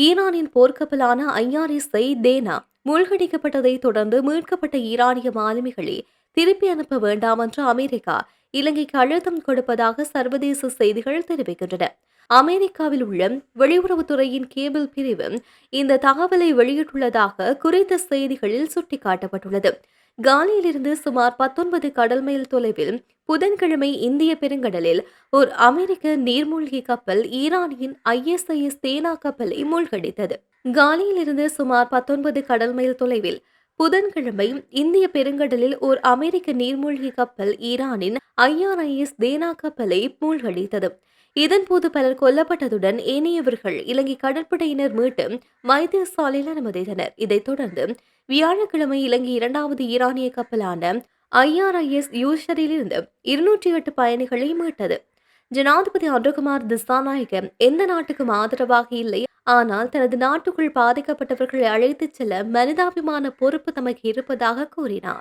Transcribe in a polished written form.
ஈரானின் போர்க்கப்பலான ஐஆர்எஸ்ஐ தேனா மூழ்கடிக்கப்பட்டதை தொடர்ந்து மீட்கப்பட்ட ஈரானிய மாலுமிகளை திருப்பி அனுப்ப வேண்டாம் என்று அமெரிக்கா இலங்கைக்கு அழுத்தம் கொடுப்பதாக சர்வதேச செய்திகள் தெரிவிக்கின்றன. அமெரிக்காவில் உள்ள வெளியுறவுத்துறையின் கேபிள் பிரிவு இந்த தகவலை வெளியிட்டுள்ளதாக குறித்த செய்திகளில் சுட்டிக்காட்டப்பட்டுள்ளது. காலியிலிருந்து சுமார் 19 கடல் மைல் தொலைவில் புதன்கிழமை இந்திய பெருங்கடலில் ஒரு அமெரிக்க நீர்மூழ்கி கப்பல் ஈரானின் ஐஎஸ்ஐஎஸ் தேனா கப்பலை மூழ்கடித்தது. காலியிலிருந்து சுமார் 19 கடல் மைல் தொலைவில் புதன்கிழமை இந்திய பெருங்கடலில் ஓர் அமெரிக்க நீர்மூழ்கி கப்பல் ஈரானின் ஐஆர்ஐஎஸ் தேனா கப்பலை மூழ்கடித்தது. இதன்போது பலர் கொல்லப்பட்டதுடன் ஏனையவர்கள் இலங்கை கடற்படையினர் மீட்டு வைத்தியசாலையில் அனுமதித்தனர். இதைத் தொடர்ந்து வியாழக்கிழமை இலங்கை இரண்டாவது ஈரானிய கப்பலான ஐஆர்ஐஎஸ் யூஷரிலிருந்து 208 பயணிகளை மீட்டது. ஜனாதிபதி அன்ருகுமார் திசாநாயக்க எந்த நாட்டுக்கும் ஆதரவாக இல்லை, ஆனால் தனது நாட்டுக்குள் பாதிக்கப்பட்டவர்களை அழைத்துச் செல்ல மனிதாபிமான பொறுப்பு தமக்கு இருப்பதாக கூறினார்.